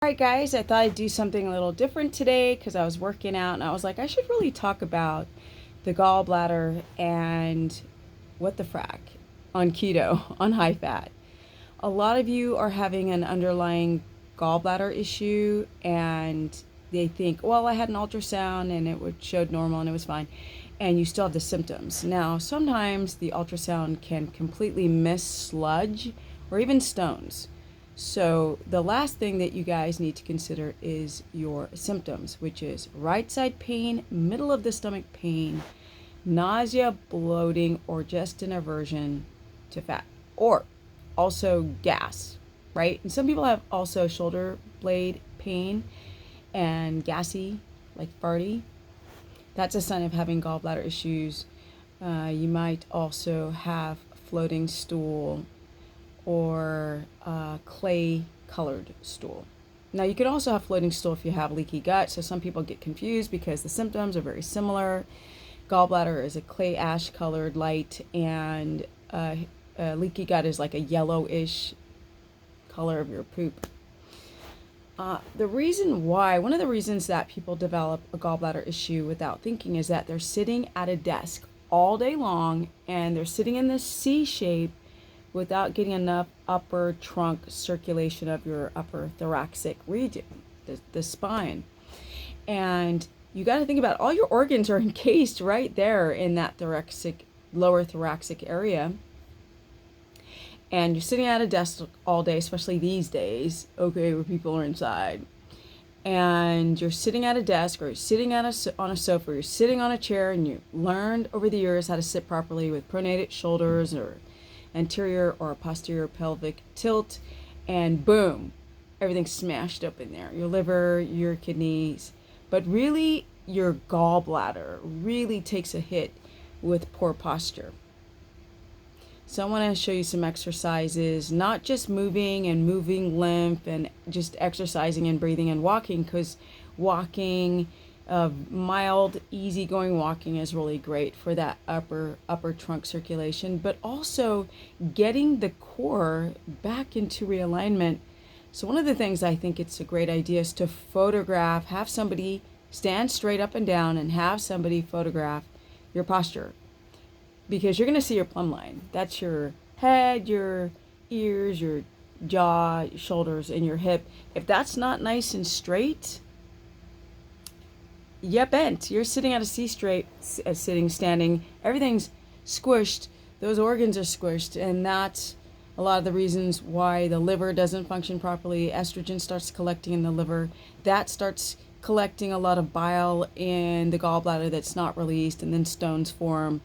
Alright guys, I thought I'd do something a little different today because I was working out and I was like, I should really talk about the gallbladder and what the frack on keto, on high fat. A lot of you are having an underlying gallbladder issue and they think, well, I had an ultrasound and showed normal and it was fine. And you still have the symptoms. Now, sometimes the ultrasound can completely miss sludge or even stones. So the last thing that you guys need to consider is your symptoms, which is right side pain, middle of the stomach pain, nausea, bloating, or just an aversion to fat, or also gas, right? And some people have also shoulder blade pain and gassy, like farty. That's a sign of having gallbladder issues. You might also have floating stool or clay colored stool. Now you can also have floating stool if you have leaky gut. So some people get confused because the symptoms are very similar. Gallbladder is a clay ash colored light, and leaky gut is like a yellowish color of your poop. One of the reasons that people develop a gallbladder issue without thinking is that they're sitting at a desk all day long and they're sitting in this C shape without getting enough upper trunk circulation of your upper thoracic region, the spine. And you got to think about all your organs are encased right there in that lower thoracic area. And you're sitting at a desk all day, especially these days, okay, where people are inside. And you're sitting at a desk or you're sitting on a sofa, or you're sitting on a chair, and you learned over the years how to sit properly with pronated shoulders or anterior or posterior pelvic tilt, and boom, everything's smashed up in there. Your liver, your kidneys, but really your gallbladder really takes a hit with poor posture. So I want to show you some exercises, not just moving lymph and just exercising and breathing and walking, because walking, mild, easygoing walking is really great for that upper trunk circulation, but also getting the core back into realignment. So one of the things I think it's a great idea is to have somebody stand straight up and down and have somebody photograph your posture, because you're going to see your plumb line. That's your head, your ears, your jaw, your shoulders, and your hip. If that's not nice and straight, you're bent. You're sitting at a C straight, sitting, standing. Everything's squished. Those organs are squished, and that's a lot of the reasons why the liver doesn't function properly. Estrogen starts collecting in the liver. That starts collecting a lot of bile in the gallbladder that's not released, and then stones form.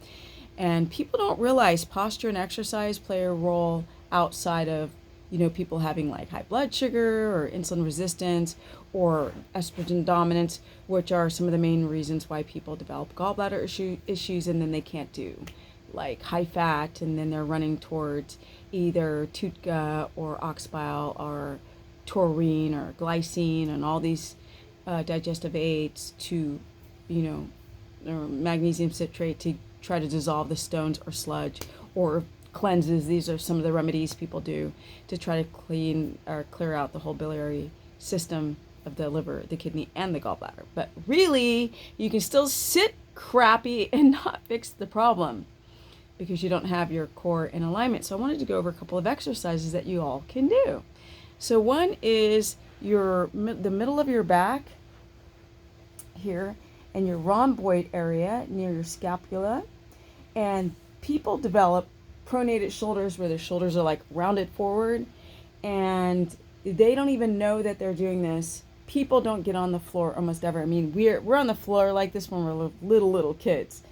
And people don't realize posture and exercise play a role outside of, people having like high blood sugar or insulin resistance or estrogen dominance, which are some of the main reasons why people develop gallbladder issues, and then they can't do like high fat, and then they're running towards either TUTCA or ox bile or taurine or glycine and all these digestive aids to, or magnesium citrate to try to dissolve the stones or sludge, or cleanses. These are some of the remedies people do to try to clean or clear out the whole biliary system of the liver, the kidney, and the gallbladder. But really, you can still sit crappy and not fix the problem because you don't have your core in alignment. So I wanted to go over a couple of exercises that you all can do. So one is the middle of your back here and your rhomboid area near your scapula. And people develop pronated shoulders where their shoulders are like rounded forward, and they don't even know that they're doing this. People don't get on the floor almost ever. I mean, we're on the floor like this when we're little kids,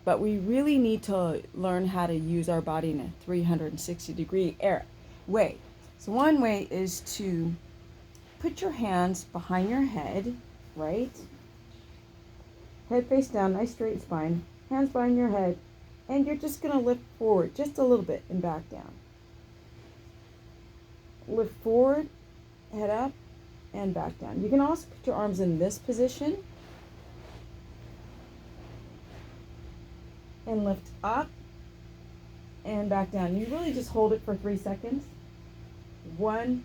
but we really need to learn how to use our body in a 360-degree way. So one way is to put your hands behind your head, right? Head face down, nice straight spine, hands behind your head. And you're just going to lift forward just a little bit and back down. Lift forward, head up, and back down. You can also put your arms in this position and lift up and back down. You really just hold it for 3 seconds. 1,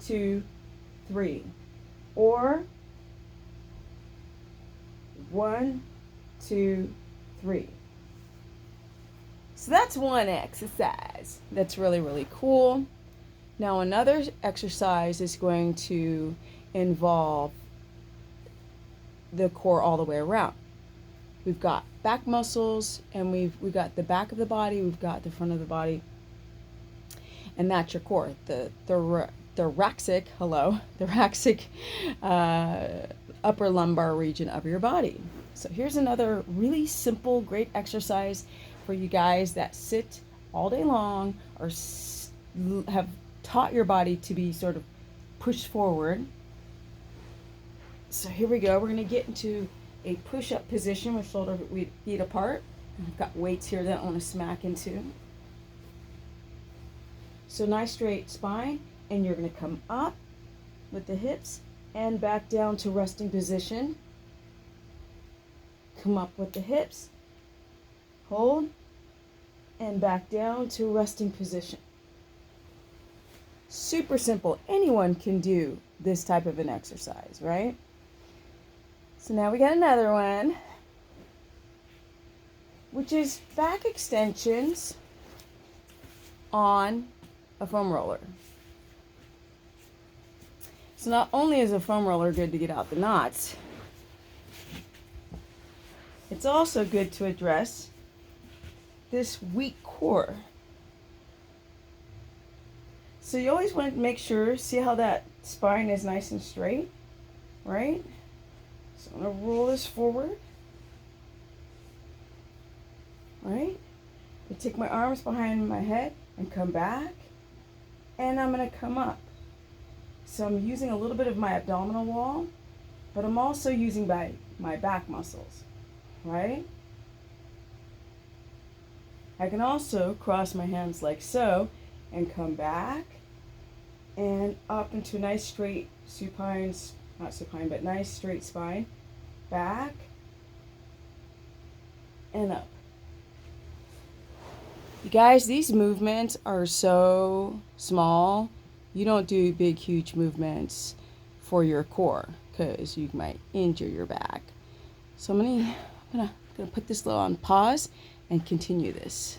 2, 3. Or 1, 2, 3. So that's one exercise. That's really, really cool. Now another exercise is going to involve the core all the way around. We've got back muscles, and we've got the back of the body, we've got the front of the body, and that's your core. The thoracic upper lumbar region of your body. So here's another really simple, great exercise for you guys that sit all day long or have taught your body to be sort of pushed forward. So here we go. We're going to get into a push-up position with shoulder feet apart. I've got weights here that I want to smack into. So nice straight spine, and you're going to come up with the hips and back down to resting position. Come up with the hips, hold, and back down to resting position. Super simple. Anyone can do this type of an exercise, right? So now we got another one, which is back extensions on a foam roller. So not only is a foam roller good to get out the knots, it's also good to address this weak core. So you always want to make sure, see how that spine is nice and straight, right? So I'm going to roll this forward, right? I take my arms behind my head and come back, and I'm going to come up. So I'm using a little bit of my abdominal wall, but I'm also using my back muscles, right? I can also cross my hands like so and come back and up into a nice straight supine, not supine, but nice straight spine, back and up. You guys, these movements are so small. You don't do big, huge movements for your core because you might injure your back. So I'm gonna put this little on pause and continue this.